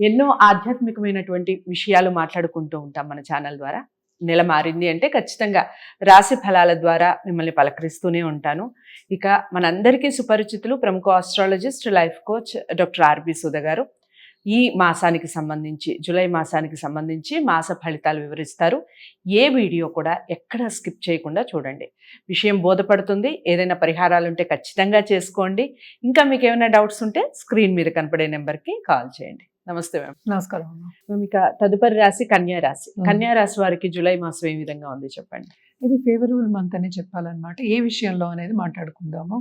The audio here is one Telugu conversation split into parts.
ఎన్నో ఆధ్యాత్మికమైనటువంటి విషయాలు మాట్లాడుకుంటూ ఉంటాం మన ఛానల్ ద్వారా. నెల మారింది అంటే ఖచ్చితంగా రాశి ఫలాల ద్వారా మిమ్మల్ని పలకరిస్తూనే ఉంటాను. ఇక మనందరికీ సుపరిచితులు ప్రముఖ astrologist, life coach doctor R B Sudha గారు ఈ మాసానికి సంబంధించి, జూలై మాసానికి సంబంధించి మాస ఫలితాలు వివరిస్తారు. ఏ వీడియో కూడా ఎక్కడ స్కిప్ చేయకుండా చూడండి. విషయం బోధపడుతుంది. ఏదైనా పరిహారాలు ఉంటే ఖచ్చితంగా చేసుకోండి. ఇంకా మీకు ఏమైనా డౌట్స్ ఉంటే స్క్రీన్ మీద కనపడే నెంబర్కి కాల్ చేయండి. నమస్తే మ్యామ్. నమస్కారం. మేము ఇక తదుపరి రాశి కన్యా రాశి. కన్యా రాశి వారికి జూలై మాసం ఏ విధంగా ఉంది చెప్పండి. ఇది ఫేవరబుల్ మంత్ అనే చెప్పాలన్నమాట. ఏ విషయంలో అనేది మాట్లాడుకుందాము.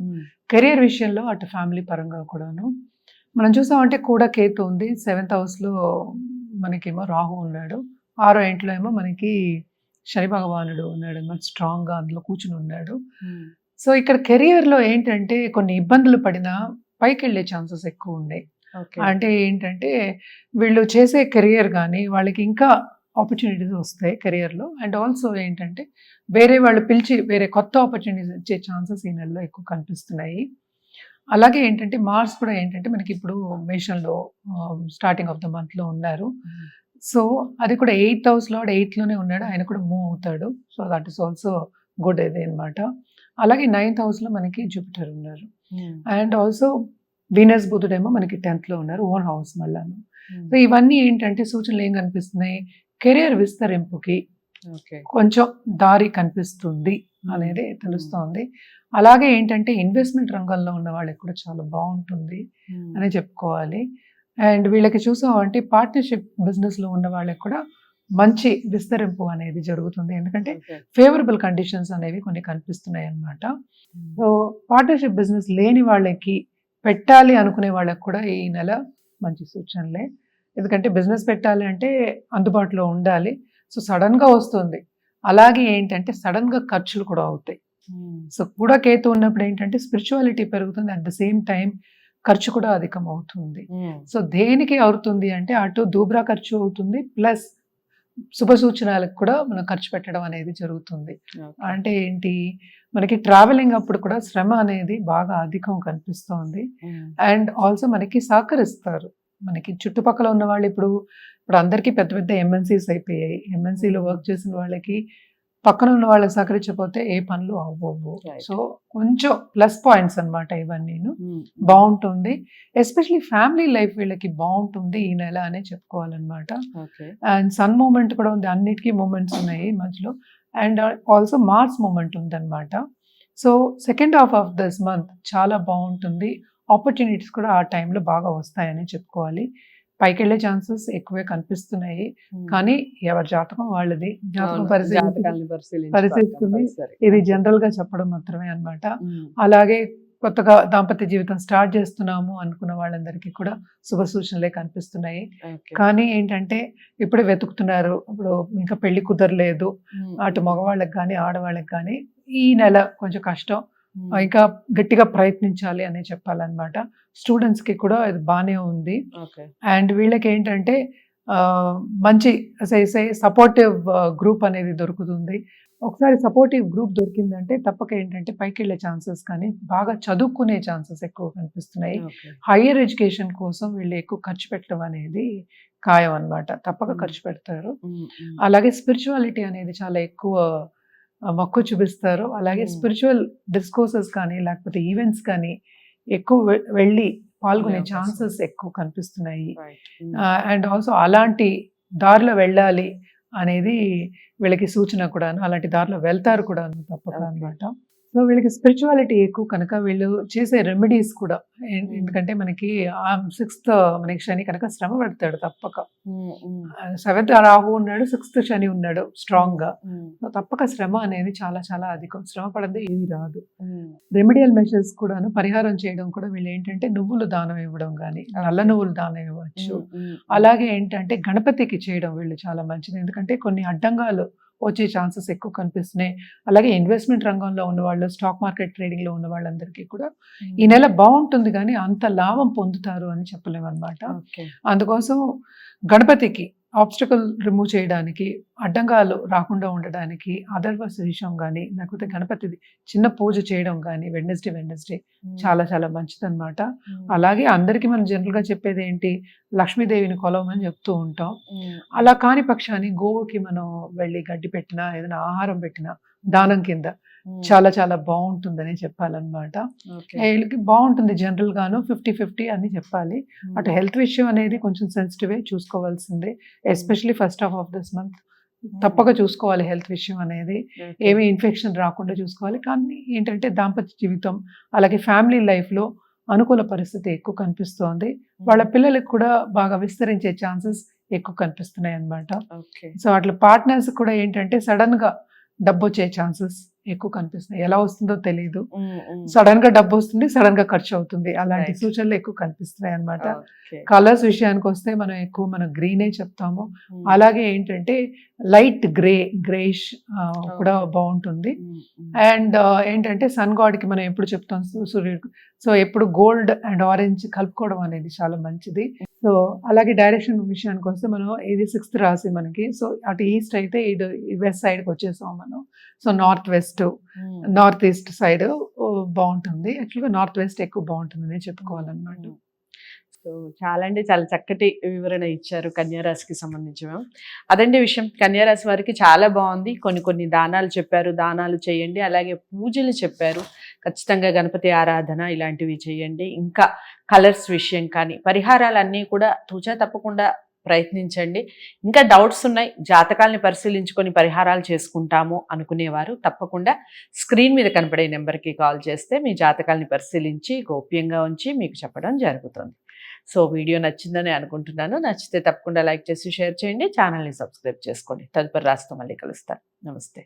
కెరియర్ విషయంలో అటు ఫ్యామిలీ పరంగా కూడాను మనం చూసామంటే కూడా కేతు ఉంది. 7th హౌస్లో మనకేమో రాహు ఉన్నాడు. 6వ ఇంట్లో ఏమో మనకి శని భగవానుడు ఉన్నాడు అనమాట. స్ట్రాంగ్గా అందులో కూర్చుని ఉన్నాడు. సో ఇక్కడ కెరియర్లో ఏంటంటే కొన్ని ఇబ్బందులు పడినా పైకి వెళ్ళే ఛాన్సెస్ ఎక్కువ ఉన్నాయి. అంటే ఏంటంటే వీళ్ళు చేసే కెరియర్ కానీ వాళ్ళకి ఇంకా ఆపర్చునిటీస్ వస్తాయి కెరియర్లో. అండ్ ఆల్సో ఏంటంటే వేరే వాళ్ళు పిలిచి వేరే కొత్త ఆపర్చునిటీస్ ఇచ్చే ఛాన్సెస్ ఈ నెలలో ఎక్కువ కనిపిస్తున్నాయి. అలాగే ఏంటంటే మార్స్ కూడా ఏంటంటే మనకి ఇప్పుడు మేషంలో స్టార్టింగ్ ఆఫ్ ద మంత్లో ఉన్నారు. సో అది కూడా 8th హౌస్లో 8లోనే ఉన్నాడు. ఆయన కూడా మూవ్ అవుతాడు. So that is also good ఇది అనమాట. అలాగే 9th హౌస్లో మనకి జూపిటర్ ఉన్నారు. అండ్ ఆల్సో వీనస్ బుధుడేమో మనకి 10th లో ఉన్నారు. Own house మళ్ళాను. సో ఇవన్నీ ఏంటంటే సూచనలు ఏం కనిపిస్తున్నాయి, కెరియర్ విస్తరింపుకి కొంచెం దారి కనిపిస్తుంది అనేది తెలుస్తోంది. అలాగే ఏంటంటే ఇన్వెస్ట్మెంట్ రంగంలో ఉన్న వాళ్ళకి కూడా చాలా బాగుంటుంది అని చెప్పుకోవాలి. అండ్ వీళ్ళకి చూసామంటే పార్ట్నర్షిప్ బిజినెస్ లో ఉన్న వాళ్ళకి కూడా మంచి విస్తరింపు అనేది జరుగుతుంది. ఎందుకంటే ఫేవరబుల్ కండిషన్స్ అనేవి కొన్ని కనిపిస్తున్నాయి అన్నమాట. సో పార్ట్నర్షిప్ బిజినెస్ లేని వాళ్ళకి, పెట్టాలి అనుకునే వాళ్ళకి కూడా ఈ నెల మంచి సూచనలే. ఎందుకంటే బిజినెస్ పెట్టాలి అంటే అందుబాటులో ఉండాలి. సో సడన్గా వస్తుంది. అలాగే ఏంటంటే సడన్గా ఖర్చులు కూడా అవుతాయి. సో కూడా కేతు ఉన్నప్పుడు ఏంటంటే స్పిరిచువాలిటీ పెరుగుతుంది. అట్ ద సేమ్ టైం ఖర్చు కూడా అధికం అవుతుంది. సో దేనికి అవుతుంది అంటే అటు దూబ్రా ఖర్చు అవుతుంది, ప్లస్ శుభ సూచనలకు కూడా మనం ఖర్చు పెట్టడం అనేది జరుగుతుంది. అంటే ఏంటి, మనకి ట్రావెలింగ్ అప్పుడు కూడా శ్రమ అనేది బాగా అధికం కనిపిస్తోంది. అండ్ ఆల్సో మనకి సహకరిస్తారు. మనకి చుట్టుపక్కల ఉన్న వాళ్ళు ఇప్పుడు అందరికీ పెద్ద పెద్ద ఎంఎన్సీస్ అయిపోయాయి. ఎంఎన్సీలో వర్క్ చేసిన వాళ్ళకి పక్కన ఉన్న వాళ్ళకి సహకరించకపోతే ఏ పనులు అవ్వవు. సో కొంచెం ప్లస్ పాయింట్స్ అనమాట ఇవన్నీ. బాగుంటుంది. ఎస్పెషలీ ఫ్యామిలీ లైఫ్ వీళ్ళకి బాగుంటుంది ఈ నెల అనే చెప్పుకోవాలన్నమాట. అండ్ సన్ మూమెంట్ కూడా ఉంది. అన్నిటికీ మూమెంట్స్ ఉన్నాయి మధ్యలో. అండ్ ఆల్సో మార్స్ మూమెంట్ ఉందన్నమాట. So second half of this month చాలా బాగుంటుంది. ఆపర్చునిటీస్ కూడా ఆ టైంలో బాగా వస్తాయని చెప్పుకోవాలి. పైకి వెళ్ళే ఛాన్సెస్ ఎక్కువే కనిపిస్తున్నాయి. కానీ ఎవరి జాతకం వాళ్ళది. జాతకం పరిశీలిస్తుంది. ఇది జనరల్ గా చెప్పడం మాత్రమే అన్నమాట. అలాగే కొత్తగా దాంపత్య జీవితం స్టార్ట్ చేస్తున్నాము అనుకున్న వాళ్ళందరికీ కూడా శుభ సూచనలే కనిపిస్తున్నాయి. కానీ ఏంటంటే ఇప్పుడు వెతుకుతున్నారు, ఇప్పుడు ఇంకా పెళ్లి కుదరలేదు, అటు మగవాళ్ళకి కానీ ఆడవాళ్ళకి కానీ ఈ నెల కొంచెం కష్టం. ఇంకా గట్టిగా ప్రయత్నించాలి అని చెప్పాలన్నమాట. స్టూడెంట్స్ కి కూడా ఇది బాగానే ఉంది. అండ్ వీళ్ళకి ఏంటంటే మంచి సపోర్టివ్ గ్రూప్ అనేది దొరుకుతుంది. ఒకసారి సపోర్టివ్ గ్రూప్ దొరికిందంటే తప్పక ఏంటంటే పైకి వెళ్ళే ఛాన్సెస్ కానీ బాగా చదువుకునే ఛాన్సెస్ ఎక్కువ కనిపిస్తున్నాయి. హయ్యర్ ఎడ్యుకేషన్ కోసం వీళ్ళు ఎక్కువ ఖర్చు పెట్టడం అనేది ఖాయం అన్నమాట. తప్పక ఖర్చు పెడతారు. అలాగే స్పిరిచువాలిటీ అనేది చాలా ఎక్కువ మక్కువ చూపిస్తారు. అలాగే స్పిరిచువల్ డిస్కోర్సెస్ కానీ లేకపోతే ఈవెంట్స్ కానీ ఎక్కువ వెళ్ళి పాల్గొనే ఛాన్సెస్ ఎక్కువ కనిపిస్తున్నాయి. అండ్ ఆల్సో అలాంటి దారిలో వెళ్ళాలి అనేది వీళ్ళకి సూచన కూడాను. అలాంటి దారిలో వెళ్తారు కూడాను తప్పక అన్నమాట. సో వీళ్ళకి స్పిరిచువాలిటీ ఎక్కువ కనుక వీళ్ళు చేసే రెమెడీస్ కూడా, ఎందుకంటే మనకి 6th మనకి శని కనుక శ్రమ పెడతాడు తప్పక. 7th రాహు ఉన్నాడు, 6th శని ఉన్నాడు స్ట్రాంగ్ గా. తప్పక శ్రమ అనేది చాలా చాలా అధికం. శ్రమ పడదే ఏది రాదు. రెమెడియల్ మెషర్స్ కూడాను, పరిహారం చేయడం కూడా వీళ్ళు ఏంటంటే నువ్వులు దానం ఇవ్వడం కానీ, నల్ల నువ్వులు దానం ఇవ్వచ్చు. అలాగే ఏంటంటే గణపతికి చేయడం వీళ్ళు చాలా మంచిది. ఎందుకంటే కొన్ని అడ్డంగాలు వచ్చే ఛాన్సెస్ ఎక్కువ కనిపిస్తున్నాయి. అలాగే ఇన్వెస్ట్మెంట్ రంగంలో ఉన్న వాళ్ళు, స్టాక్ మార్కెట్ ట్రేడింగ్ లో ఉన్న వాళ్ళందరికీ కూడా ఈ నెల బాగుంటుంది కానీ అంత లాభం పొందుతారు అని చెప్పలేము అనమాట. అందుకోసం గణపతికి ఆబ్స్టకల్ రిమూవ్ చేయడానికి, అడ్డంగాలు రాకుండా ఉండడానికి అథర్వ శీర్షం గాని, లేకపోతే గణపతిది చిన్న పూజ చేయడం గాని వెడ్నెస్డే చాలా చాలా మంచిదనమాట. అలాగే అందరికీ మనం జనరల్‌గా చెప్పేదేంటి, లక్ష్మీదేవిని కొలవమని చెప్తూ ఉంటాం. అలా కాని పక్షాన్ని గోవుకి మనం వెళ్ళి గడ్డి పెట్టినా, ఏదైనా ఆహారం పెట్టినా దానం కింద చాలా చాలా బావుంటుందనే చెప్పాలనమాట. ఈళ్ళకి బావుంటుంది జనరల్‌గాను 50-50 అని చెప్పాలి. అటు హెల్త్ విషయం అనేది కొంచెం సెన్సిటివే, చూసుకోవాల్సిందే. Especially first half of this month తప్పక చూసుకోవాలి హెల్త్ విషయం అనేది. ఏమి ఇన్ఫెక్షన్ రాకుండా చూసుకోవాలి. కానీ ఏంటంటే దాంపత్య జీవితం, అలాగే ఫ్యామిలీ లైఫ్‌లో అనుకూల పరిస్థితి ఎక్కువ కనిపిస్తోంది. వాళ్ళ పిల్లలకి కూడా బాగా విస్తరించే ఛాన్సెస్ ఎక్కువ కనిపిస్తున్నాయన్నమాట. సో అట్లా పార్ట్నర్స్ కూడా ఏంటంటే సడెన్‌గా డబ్బొచ్చే ఛాన్సెస్ ఎక్కువ కనిపిస్తున్నాయి. ఎలా వస్తుందో తెలీదు. సడెన్‌గా డబ్బొస్తుంది, సడెన్‌గా ఖర్చు అవుతుంది. అలాంటి Right. సూచనలు ఎక్కువ కనిపిస్తున్నాయి అన్నమాట. కలర్స్ విషయానికొస్తే మనం గ్రీనే చెప్తాము. అలాగే ఏంటంటే లైట్ గ్రేయిష్ కూడా బావుంటుంది. అండ్ ఏంటంటే సన్ గాడ్‌కి మనం ఎప్పుడు చెప్తాం సూర్యుడికి. సో ఎప్పుడు గోల్డ్ అండ్ ఆరెంజ్ కలుపుకోవడం అనేది చాలా మంచిది. సో అలాగే డైరెక్షన్ విషయానికొస్తే మనం ఇది 6th రాశి మనకి. సో అటు ఈస్ట్ అయితే ఇటు వెస్ట్ సైడ్‌కి వచ్చేసాం మనం. సో నార్త్ ఈస్ట్ సైడ్ బావుంటుంది. యాక్చువల్‌గా నార్త్ వెస్ట్ ఎక్కువ బావుంటుందనే చెప్పుకోవాలన్నమాట. సో చాలా అంటే చాలా చక్కటి వివరణ ఇచ్చారు కన్యారాశికి సంబంధించి మ్యామ్. అదండి విషయం. కన్యారాశి వారికి చాలా బాగుంది. కొన్ని దానాలు చెప్పారు, దానాలు చేయండి. అలాగే పూజలు చెప్పారు. ఖచ్చితంగా గణపతి ఆరాధన ఇలాంటివి చేయండి. ఇంకా కలర్స్ విషయం కానీ పరిహారాలన్నీ కూడా తూచా తప్పకుండా ప్రయత్నించండి. ఇంకా డౌట్స్ ఉన్నాయి, జాతకాలని పరిశీలించుకొని పరిహారాలు చేసుకుంటాము అనుకునేవారు తప్పకుండా స్క్రీన్ మీద కనపడే నెంబర్కి కాల్ చేస్తే మీ జాతకాలని పరిశీలించి గోప్యంగా ఉంచి మీకు చెప్పడం జరుగుతుంది. సో వీడియో నచ్చిందని అనుకుంటున్నాను. నచ్చితే తప్పకుండా లైక్ చేసి షేర్ చేయండి. ఛానల్ని సబ్స్క్రైబ్ చేసుకోండి. తదుపరి రాశితో మళ్ళీ కలుస్తాను. నమస్తే.